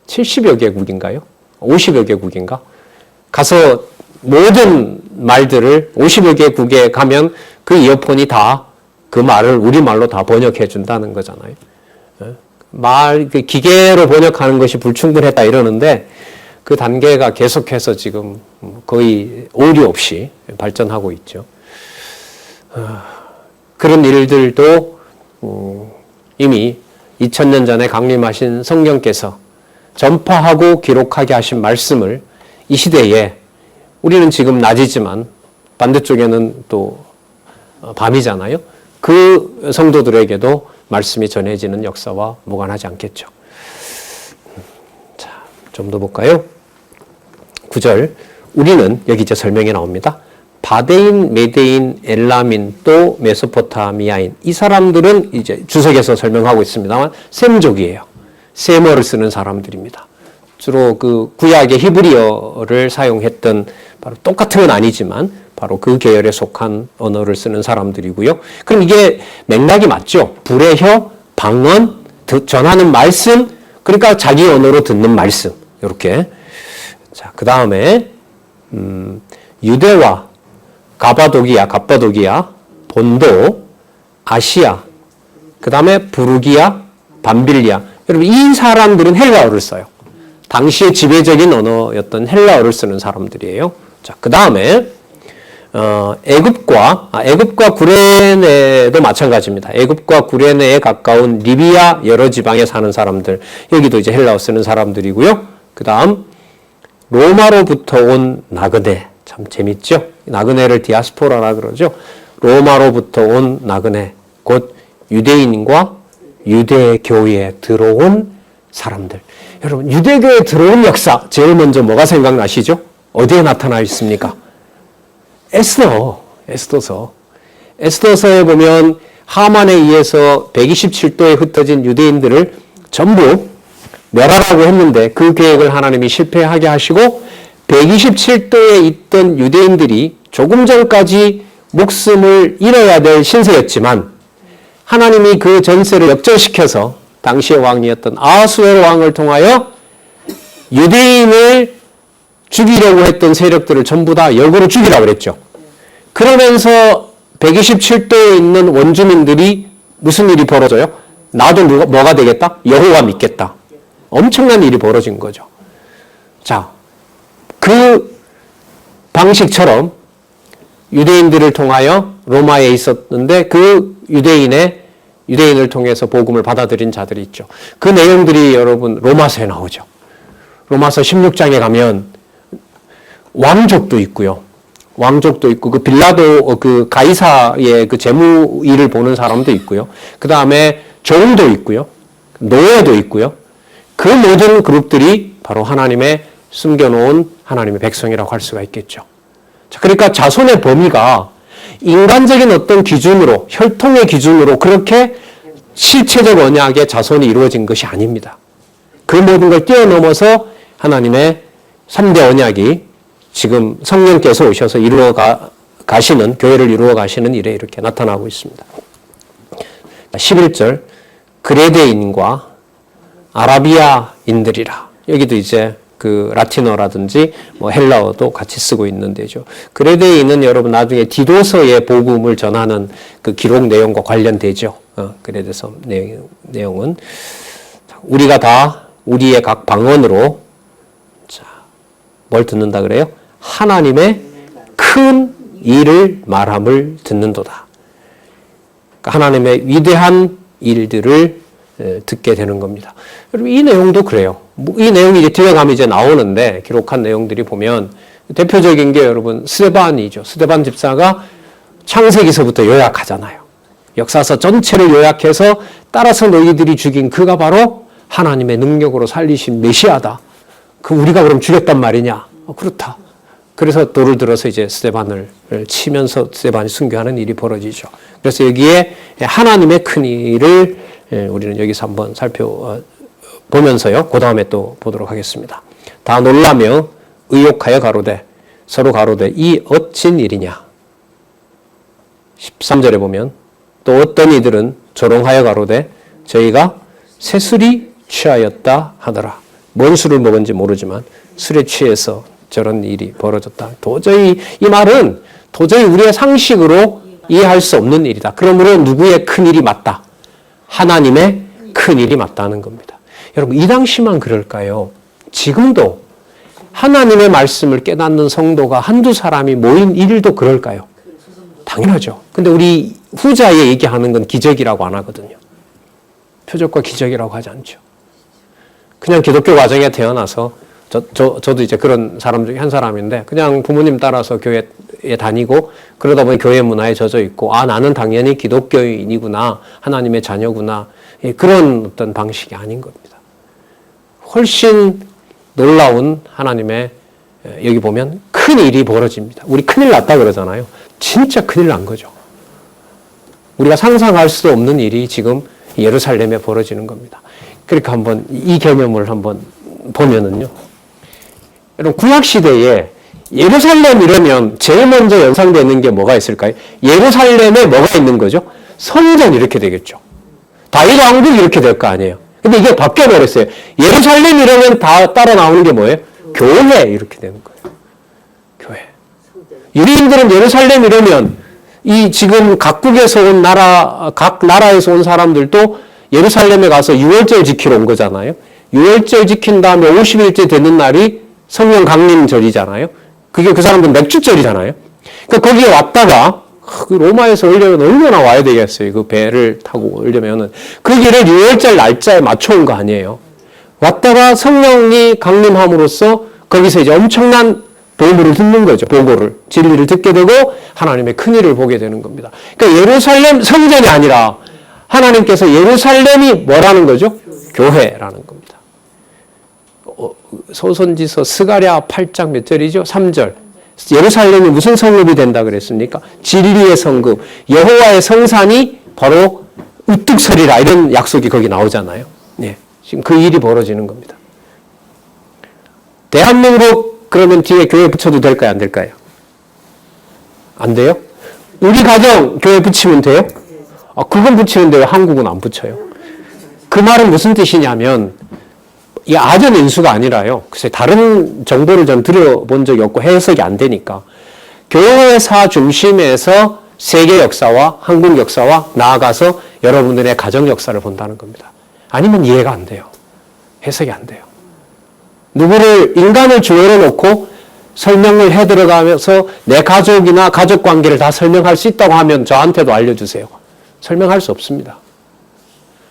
70여 개국인가요? 50여 개국인가? 가서 모든 말들을 50여 개국에 가면 그 이어폰이 다 그 말을 우리말로 다 번역해 준다는 거잖아요. 기계로 번역하는 것이 불충분했다 이러는데 그 단계가 계속해서 지금 거의 오류 없이 발전하고 있죠. 그런 일들도 이미 2000년 전에 강림하신 성령께서 전파하고 기록하게 하신 말씀을 이 시대에 우리는 지금 낮이지만 반대쪽에는 또 밤이잖아요. 그 성도들에게도 말씀이 전해지는 역사와 무관하지 않겠죠. 자, 좀 더 볼까요? 9절. 우리는, 여기 이제 설명이 나옵니다. 바데인, 메데인, 엘라민, 또 메소포타미아인. 이 사람들은 이제 주석에서 설명하고 있습니다만 셈족이에요. 셈어를 쓰는 사람들입니다. 주로 그 구약의 히브리어를 사용했던 바로 똑같은 건 아니지만 바로 그 계열에 속한 언어를 쓰는 사람들이고요. 그럼 이게 맥락이 맞죠? 불의 혀, 방언, 전하는 말씀, 그러니까 자기 언어로 듣는 말씀. 이렇게. 자, 그 다음에 유대와 갑바도기아, 본도, 아시아, 그 다음에 부르기아, 밤빌리아. 여러분, 이 사람들은 헬라어를 써요. 당시의 지배적인 언어였던 헬라어를 쓰는 사람들이에요. 자, 그 다음에 애굽과 구레네도 마찬가지입니다. 애굽과 구레네에 가까운 리비아 여러 지방에 사는 사람들. 여기도 이제 헬라어 쓰는 사람들이고요. 그 다음 로마로부터 온 나그네. 참 재밌죠? 나그네를 디아스포라라 그러죠. 로마로부터 온 나그네. 곧 유대인과 유대교에 들어온 사람들. 여러분, 유대교에 들어온 역사 제일 먼저 뭐가 생각나시죠? 어디에 나타나 있습니까? 에스더서에 보면 하만에 의해서 127도에 흩어진 유대인들을 전부 멸하라고 했는데 그 계획을 하나님이 실패하게 하시고 127도에 있던 유대인들이 조금 전까지 목숨을 잃어야 될 신세였지만 하나님이 그 전세를 역전시켜서 당시의 왕이었던 아하수에로 왕을 통하여 유대인을 죽이려고 했던 세력들을 전부 다 역으로 죽이라고 그랬죠. 그러면서 127도에 있는 원주민들이 무슨 일이 벌어져요? 나도 뭐가 되겠다? 여호와 믿겠다. 엄청난 일이 벌어진 거죠. 자, 그 방식처럼 유대인들을 통하여 로마에 있었는데 그 유대인을 통해서 복음을 받아들인 자들이 있죠. 그 내용들이 여러분 로마서에 나오죠. 로마서 16장에 가면 왕족도 있고 그 빌라도 그 가이사의 그 재무 일을 보는 사람도 있고요. 그 다음에 종도 있고요. 노예도 있고요. 그 모든 그룹들이 바로 하나님의 숨겨놓은 하나님의 백성이라고 할 수가 있겠죠. 자, 그러니까 자손의 범위가 인간적인 어떤 기준으로, 혈통의 기준으로 그렇게 실체적 언약의 자손이 이루어진 것이 아닙니다. 그 모든 걸 뛰어넘어서 하나님의 3대 언약이 지금 성령께서 오셔서 가시는, 교회를 이루어 가시는 일에 이렇게 나타나고 있습니다. 11절, 그레데인과 아라비아인들이라. 여기도 이제 그 라틴어라든지 뭐 헬라어도 같이 쓰고 있는데죠. 그레데인은 여러분 나중에 디도서의 복음을 전하는 그 기록 내용과 관련되죠. 그레데서 내용은 우리가 다 우리의 각 방언으로 뭘 듣는다 그래요? 하나님의 큰 일을 말함을 듣는도다. 그러니까 하나님의 위대한 일들을 듣게 되는 겁니다. 여러분 이 내용도 그래요. 이 내용이 이제 뒤에 가면 이제 나오는데 기록한 내용들이 보면 대표적인 게 여러분 스데반이죠. 스데반 집사가 창세기서부터 요약하잖아요. 역사서 전체를 요약해서 따라서 너희들이 죽인 그가 바로 하나님의 능력으로 살리신 메시아다. 그 우리가 그럼 죽였단 말이냐? 그렇다. 그래서 돌을 들어서 이제 스데반을 치면서 스데반이 순교하는 일이 벌어지죠. 그래서 여기에 하나님의 큰 일을 우리는 여기서 한번 살펴보면서요. 그 다음에 또 보도록 하겠습니다. 다 놀라며 의욕하여 가로되 서로 가로되 이 어찐 일이냐. 13절에 보면 또 어떤 이들은 조롱하여 가로되 저희가 새술이 취하였다 하더라. 뭔 술을 먹은지 모르지만 술에 취해서 저런 일이 벌어졌다. 도저히 이 말은 도저히 우리의 상식으로 이해할 수 없는 일이다. 그러므로 누구의 큰 일이 맞다? 하나님의 큰 일이 맞다는 겁니다. 여러분 이 당시만 그럴까요? 지금도 하나님의 말씀을 깨닫는 성도가 한두 사람이 모인 일도 그럴까요? 당연하죠. 근데 우리 후자에 얘기하는 건 기적이라고 안 하거든요. 표적과 기적이라고 하지 않죠. 그냥 기독교 가정에 태어나서 저도 이제 그런 사람 중에 한 사람인데 그냥 부모님 따라서 교회에 다니고 그러다 보니 교회 문화에 젖어 있고 나는 당연히 기독교인이구나 하나님의 자녀구나 그런 어떤 방식이 아닌 겁니다. 훨씬 놀라운 하나님의 여기 보면 큰 일이 벌어집니다. 우리 큰일 났다 그러잖아요. 진짜 큰일 난 거죠. 우리가 상상할 수 없는 일이 지금 예루살렘에 벌어지는 겁니다. 그러니까 한번 이 개념을 한번 보면은요. 여러분 구약 시대에 예루살렘 이러면 제일 먼저 연상되는 게 뭐가 있을까요? 예루살렘에 뭐가 있는 거죠? 성전 이렇게 되겠죠. 다윗 왕국 이렇게 될 거 아니에요. 근데 이게 바뀌어 버렸어요. 예루살렘 이러면 다 따라 나오는 게 뭐예요? 교회 이렇게 되는 거예요. 교회. 유대인들은 예루살렘 이러면 이 지금 각국에서 온 각 나라에서 온 사람들도 예루살렘에 가서 유월절 지키러 온 거잖아요. 유월절 지킨 다음에 50일째 되는 날이 성령 강림절이잖아요. 그게 그 사람들 맥주절이잖아요. 그러니까 거기에 왔다가 로마에서 오려면 얼마나 와야 되겠어요. 그 배를 타고 오려면은 그 길을 유월절 날짜에 맞춰온 거 아니에요. 왔다가 성령이 강림함으로써 거기서 이제 엄청난 보물을 듣는 거죠. 보고를 진리를 듣게 되고 하나님의 큰 일을 보게 되는 겁니다. 그러니까 예루살렘 성전이 아니라 하나님께서 예루살렘이 뭐라는 거죠? 교회라는 겁니다. 소선지서 스가랴 8장 몇 절이죠? 3절. 예루살렘이 무슨 성읍이 된다 그랬습니까? 진리의 성읍, 여호와의 성산이 바로 우뚝 서리라 이런 약속이 거기 나오잖아요. 네, 지금 그 일이 벌어지는 겁니다. 대한민국 그러면 뒤에 교회 붙여도 될까요? 안 될까요? 안 돼요? 우리 가정 교회 붙이면 돼요? 그건 붙이는데 왜 한국은 안 붙여요? 그 말은 무슨 뜻이냐면 이 아전 인수가 아니라요. 글쎄 다른 정보를 전 들어본 적이 없고 해석이 안 되니까 교회사 중심에서 세계 역사와 한국 역사와 나아가서 여러분들의 가정 역사를 본다는 겁니다. 아니면 이해가 안 돼요. 해석이 안 돼요. 누구를 인간을 주어로 놓고 설명을 해 들어가면서 내 가족이나 가족 관계를 다 설명할 수 있다고 하면 저한테도 알려주세요. 설명할 수 없습니다.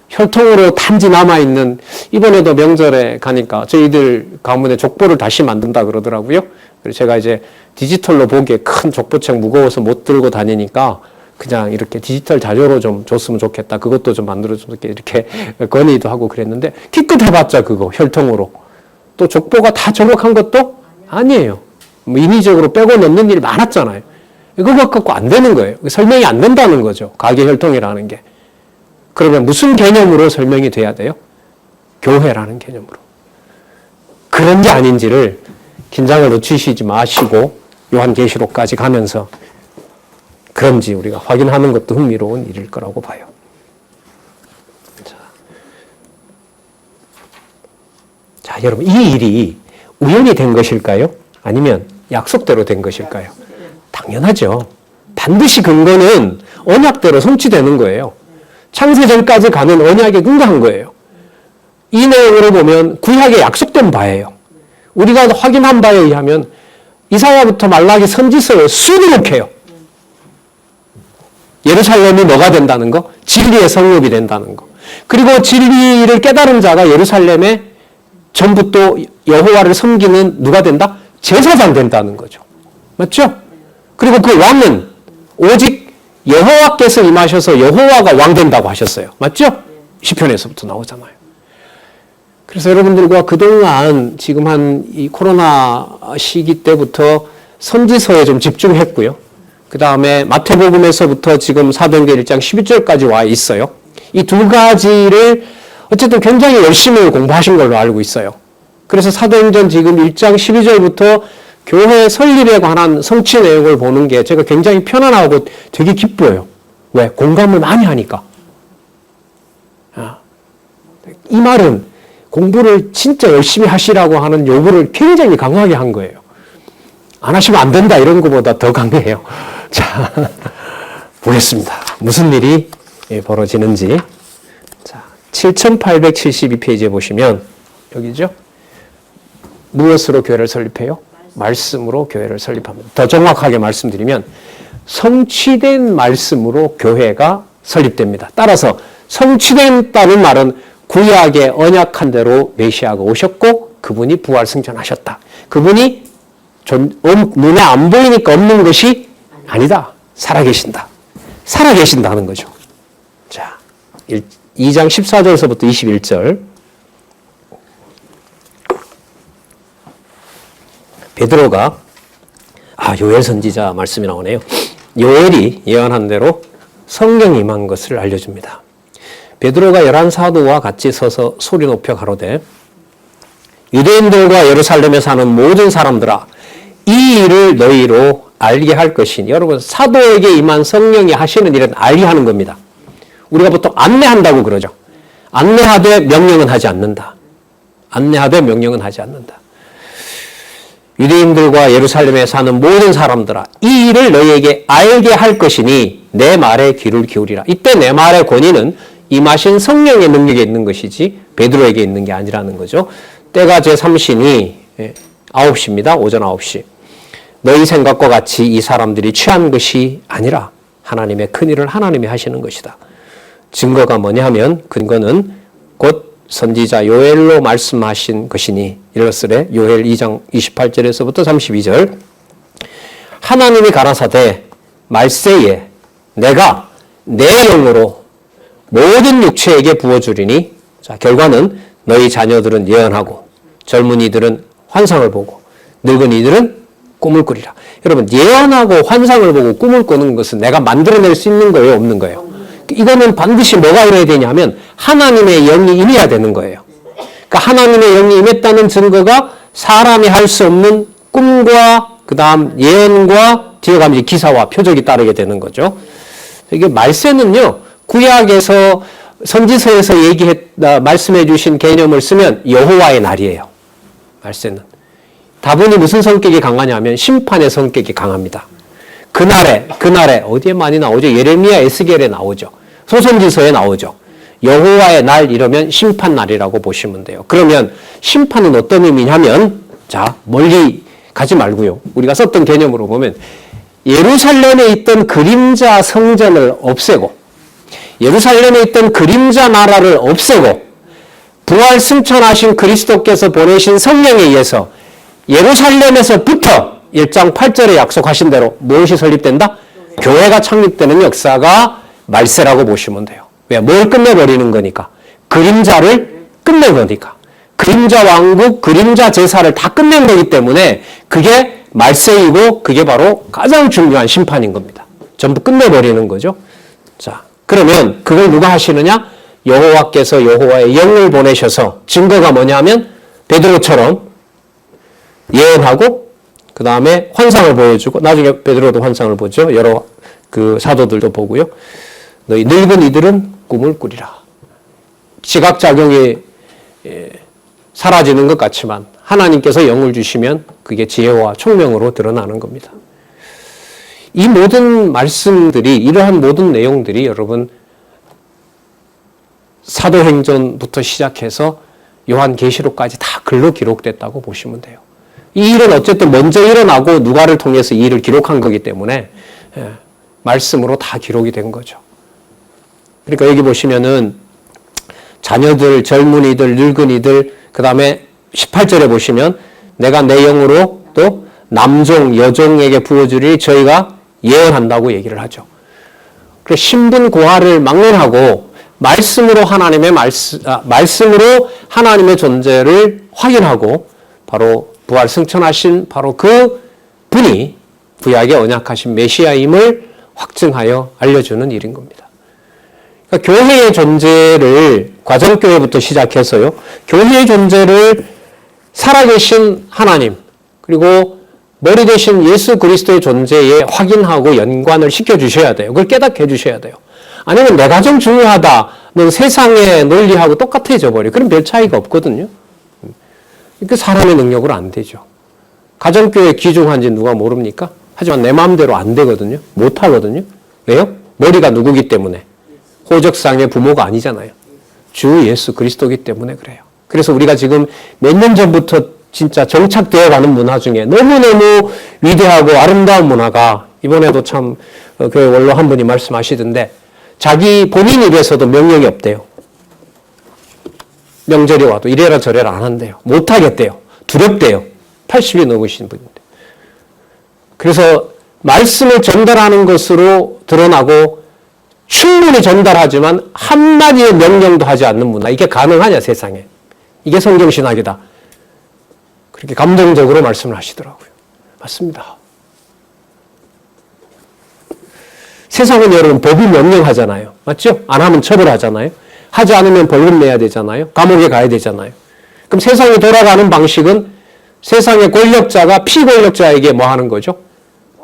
혈통으로 단지 남아있는 이번에도 명절에 가니까 저희들 가문에 족보를 다시 만든다 그러더라고요. 그래서 제가 이제 디지털로 보기에 큰 족보책 무거워서 못 들고 다니니까 그냥 이렇게 디지털 자료로 좀 줬으면 좋겠다. 그것도 좀 만들어주면 이렇게 건의도 하고 그랬는데 기껏 해봤자 그거 혈통으로. 또 족보가 다 정확한 것도 아니에요. 뭐 인위적으로 빼고 넣는 일이 많았잖아요. 그거 갖고 안 되는 거예요. 설명이 안 된다는 거죠. 가계 혈통이라는 게. 그러면 무슨 개념으로 설명이 돼야 돼요? 교회라는 개념으로. 그런지 아닌지를 긴장을 놓치시지 마시고 요한계시록까지 가면서 그런지 우리가 확인하는 것도 흥미로운 일일 거라고 봐요. 자, 여러분 이 일이 우연히 된 것일까요? 아니면 약속대로 된 것일까요? 당연하죠. 반드시 근거는 언약대로 성취되는 거예요. 창세전까지 가는 언약에 근거한 거예요. 이 내용으로 보면 구약에 약속된 바예요. 우리가 확인한 바에 의하면 이사야부터 말라기 선지서에 수두룩해요. 예루살렘이 뭐가 된다는 거? 진리의 성읍이 된다는 거. 그리고 진리를 깨달은 자가 예루살렘에 전부 또 여호와를 섬기는 누가 된다? 제사장 된다는 거죠. 맞죠? 그리고 그 왕은 오직 여호와께서 임하셔서 여호와가 왕 된다고 하셨어요. 맞죠? 시편에서부터 나오잖아요. 그래서 여러분들과 그동안 지금 한 이 코로나 시기 때부터 선지서에 좀 집중했고요. 그 다음에 마태복음에서부터 지금 사도행전 1장 12절까지 와 있어요. 이 두 가지를 어쨌든 굉장히 열심히 공부하신 걸로 알고 있어요. 그래서 사도행전 지금 1장 12절부터 교회 설립에 관한 성취 내용을 보는 게 제가 굉장히 편안하고 되게 기뻐요. 왜? 공감을 많이 하니까. 이 말은 공부를 진짜 열심히 하시라고 하는 요구를 굉장히 강하게 한 거예요. 안 하시면 안 된다 이런 것보다 더 강해요. 자, 보겠습니다. 무슨 일이 벌어지는지. 자, 7872페이지에 보시면 여기죠. 무엇으로 교회를 설립해요? 말씀으로 교회를 설립합니다. 더 정확하게 말씀드리면 성취된 말씀으로 교회가 설립됩니다. 따라서 성취된다는 말은 구약의 언약한 대로 메시아가 오셨고 그분이 부활 승천하셨다. 그분이 눈에 안 보이니까 없는 것이 아니다. 살아계신다. 살아계신다는 거죠. 자, 2장 14절에서부터 21절 베드로가 요엘 선지자 말씀이 나오네요. 요엘이 예언한 대로 성령이 임한 것을 알려줍니다. 베드로가 11사도와 같이 서서 소리 높여 가로되 유대인들과 예루살렘에 사는 모든 사람들아 이 일을 너희로 알게 할 것이니. 여러분, 사도에게 임한 성령이 하시는 일은 알게 하는 겁니다. 우리가 보통 안내한다고 그러죠. 안내하되 명령은 하지 않는다. 안내하되 명령은 하지 않는다. 유대인들과 예루살렘에 사는 모든 사람들아 이 일을 너희에게 알게 할 것이니 내 말에 귀를 기울이라. 이때 내 말의 권위는 임하신 성령의 능력에 있는 것이지 베드로에게 있는 게 아니라는 거죠. 때가 제3시니 9시입니다. 오전 9시. 너희 생각과 같이 이 사람들이 취한 것이 아니라 하나님의 큰일을 하나님이 하시는 것이다. 증거가 뭐냐 하면 근거는 곧 선지자 요엘로 말씀하신 것이니 일러스레 요엘 2장 28절에서부터 32절 하나님이 가라사대 말세에 내가 내 영으로 모든 육체에게 부어주리니. 자, 결과는 너희 자녀들은 예언하고 젊은이들은 환상을 보고 늙은이들은 꿈을 꾸리라. 여러분, 예언하고 환상을 보고 꿈을 꾸는 것은 내가 만들어낼 수 있는 거예요, 없는 거예요? 이거는 반드시 뭐가 일어야 되냐면 하나님의 영이 임해야 되는 거예요. 그러니까 하나님의 영이 임했다는 증거가 사람이 할 수 없는 꿈과 그 다음 예언과 뒤에 가면 이제 기사와 표적이 따르게 되는 거죠. 이게 말세는요, 구약에서 선지서에서 말씀해 주신 개념을 쓰면 여호와의 날이에요. 말세는. 다분히 무슨 성격이 강하냐면 심판의 성격이 강합니다. 그날에 어디에 많이 나오죠? 예레미야, 에스겔에 나오죠. 소선지서에 나오죠. 여호와의 날 이러면 심판 날이라고 보시면 돼요. 그러면 심판은 어떤 의미냐면 자, 멀리 가지 말고요. 우리가 썼던 개념으로 보면 예루살렘에 있던 그림자 성전을 없애고 예루살렘에 있던 그림자 나라를 없애고 부활 승천하신 그리스도께서 보내신 성령에 의해서 예루살렘에서부터 1장 8절에 약속하신 대로 무엇이 설립된다? 교회가 창립되는 역사가 말세라고 보시면 돼요. 왜? 뭘 끝내버리는 거니까. 그림자를 끝낸 거니까. 그림자 왕국, 그림자 제사를 다 끝낸 거기 때문에 그게 말세이고 그게 바로 가장 중요한 심판인 겁니다. 전부 끝내버리는 거죠. 자, 그러면 그걸 누가 하시느냐? 여호와께서 여호와의 영을 보내셔서 증거가 뭐냐면 베드로처럼 예언하고 그 다음에 환상을 보여주고 나중에 베드로도 환상을 보죠. 여러 그 사도들도 보고요. 너희 늙은 이들은 꿈을 꾸리라. 지각작용이 사라지는 것 같지만 하나님께서 영을 주시면 그게 지혜와 총명으로 드러나는 겁니다. 이 모든 말씀들이 이러한 모든 내용들이 여러분 사도행전부터 시작해서 요한계시록까지 다 글로 기록됐다고 보시면 돼요. 이 일은 어쨌든 먼저 일어나고 누가를 통해서 이 일을 기록한 거기 때문에 말씀으로 다 기록이 된 거죠. 그러니까 여기 보시면은 자녀들, 젊은이들, 늙은이들 그 다음에 18절에 보시면 내가 내 영으로 또 남종, 여종에게 부어주리 저희가 예언한다고 얘기를 하죠. 그래서 신분 고하를 막론하고 말씀으로 말씀으로 하나님의 존재를 확인하고 바로 부활 승천하신 바로 그 분이 구약의 언약하신 메시아임을 확증하여 알려주는 일인 겁니다. 그러니까 교회의 존재를 과정교회부터 시작해서요. 교회의 존재를 살아계신 하나님 그리고 머리 대신 예수 그리스도의 존재에 확인하고 연관을 시켜주셔야 돼요. 그걸 깨닫게 해주셔야 돼요. 아니면 내 가정 중요하다. 넌 세상의 논리하고 똑같아져 버려. 그럼 별 차이가 없거든요. 그러니까 사람의 능력으로 안 되죠. 가정교회 귀중한지 누가 모릅니까? 하지만 내 마음대로 안 되거든요. 못 하거든요. 왜요? 머리가 누구기 때문에. 호적상의 부모가 아니잖아요. 주 예수 그리스도기 때문에 그래요. 그래서 우리가 지금 몇 년 전부터 진짜 정착되어 가는 문화 중에 너무너무 위대하고 아름다운 문화가 이번에도 참 교회 원로 한 분이 말씀하시던데 자기 본인 입에서도 명령이 없대요. 명절이 와도 이래라 저래라 안 한대요. 못하겠대요. 두렵대요. 80이 넘으신 분인데. 그래서 말씀을 전달하는 것으로 드러나고 충분히 전달하지만 한마디의 명령도 하지 않는 문화. 이게 가능하냐 세상에. 이게 성경신학이다. 그렇게 감동적으로 말씀을 하시더라고요. 맞습니다. 세상은 여러분 법이 명령하잖아요. 맞죠? 안 하면 처벌하잖아요. 하지 않으면 벌금 내야 되잖아요. 감옥에 가야 되잖아요. 그럼 세상이 돌아가는 방식은 세상의 권력자가 피권력자에게 뭐 하는 거죠?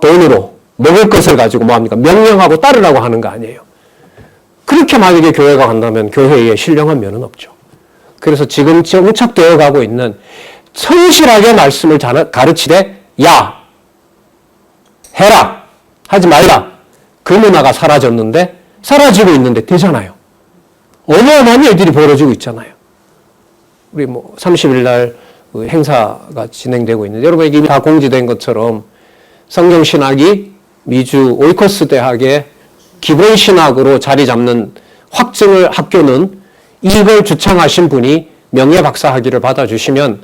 돈으로 먹을 것을 가지고 뭐 합니까? 명령하고 따르라고 하는 거 아니에요. 그렇게 만약에 교회가 간다면 교회에 신령한 면은 없죠. 그래서 지금 정착되어 가고 있는 성실하게 말씀을 가르치되 야, 해라, 하지 말라. 그 문화가 사라졌는데 사라지고 있는데 되잖아요. 어마어마한 일들이 벌어지고 있잖아요. 우리 30일 날 행사가 진행되고 있는데 여러분에게 이미 다 공지된 것처럼 성경신학이 미주 오이코스 대학의 기본신학으로 자리 잡는 학증을 학교는 이걸 주창하신 분이 명예박사 학위를 받아주시면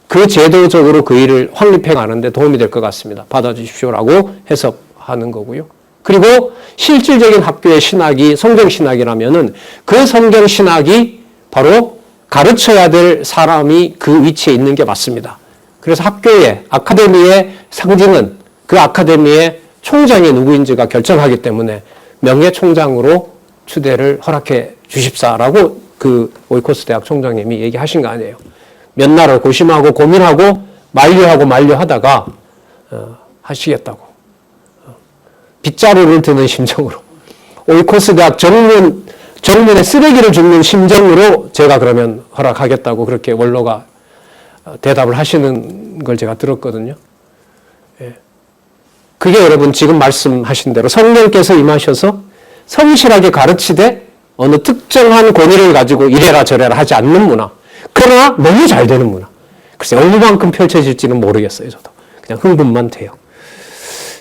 그 제도적으로 그 일을 확립해가는 데 도움이 될 것 같습니다. 받아주십시오라고 해석하는 거고요. 그리고 실질적인 학교의 신학이 성경신학이라면은 그 성경신학이 바로 가르쳐야 될 사람이 그 위치에 있는 게 맞습니다. 그래서 학교의 아카데미의 상징은 그 아카데미의 총장이 누구인지가 결정하기 때문에 명예총장으로 추대를 허락해 주십사라고 그 오이코스 대학 총장님이 얘기하신 거 아니에요. 몇 날을 고심하고 고민하고 만류하다가 하시겠다고. 빗자루를 드는 심정으로 오이코스 대학 정문에 쓰레기를 줍는 심정으로 제가 그러면 허락하겠다고 그렇게 원로가 대답을 하시는 걸 제가 들었거든요. 그게 여러분 지금 말씀하신 대로 성령께서 임하셔서 성실하게 가르치되 어느 특정한 권위를 가지고 이래라 저래라 하지 않는 문화. 그러나 너무 잘 되는 문화. 글쎄 얼마만큼 펼쳐질지는 모르겠어요. 저도. 그냥 흥분만 돼요.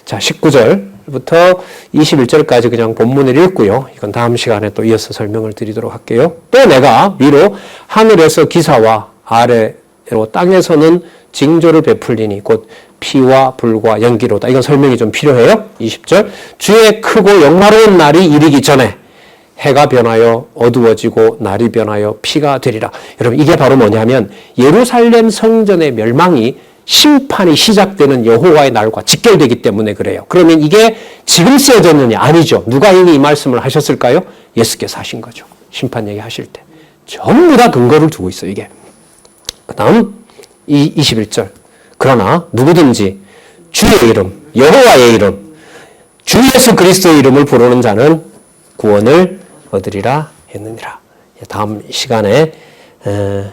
자, 19절부터 21절까지 그냥 본문을 읽고요. 이건 다음 시간에 또 이어서 설명을 드리도록 할게요. 또 내가 위로 하늘에서 기사와 아래로 땅에서는 징조를 베풀리니 곧 피와 불과 연기로다. 이건 설명이 좀 필요해요. 20절. 주의 크고 영화로운 날이 이르기 전에 해가 변하여 어두워지고 날이 변하여 피가 되리라. 여러분 이게 바로 뭐냐면 예루살렘 성전의 멸망이 심판이 시작되는 여호와의 날과 직결되기 때문에 그래요. 그러면 이게 지금 쓰여졌느냐? 아니죠. 누가 이미 이 말씀을 하셨을까요? 예수께서 하신 거죠. 심판 얘기하실 때. 전부 다 근거를 두고 있어요. 이게. 그 다음 21절. 그러나 누구든지 주의 이름, 여호와의 이름, 주 예수 그리스도의 이름을 부르는 자는 구원을 얻으리라 했느니라. 다음 시간에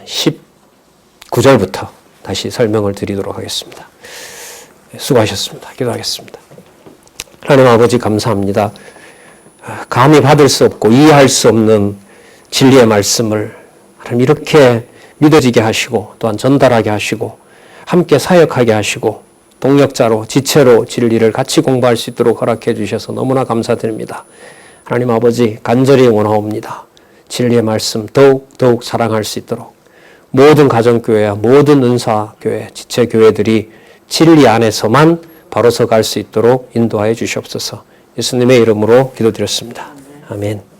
19절부터 다시 설명을 드리도록 하겠습니다. 수고하셨습니다. 기도하겠습니다. 하나님 아버지 감사합니다. 감히 받을 수 없고 이해할 수 없는 진리의 말씀을 하나님 이렇게 믿어지게 하시고 또한 전달하게 하시고 함께 사역하게 하시고 동역자로 지체로 진리를 같이 공부할 수 있도록 허락해 주셔서 너무나 감사드립니다. 하나님 아버지 간절히 원하옵니다. 진리의 말씀 더욱 사랑할 수 있도록 모든 가정교회와 모든 은사교회, 지체교회들이 진리 안에서만 바로 서 갈 수 있도록 인도하여 주시옵소서. 예수님의 이름으로 기도드렸습니다. 아멘.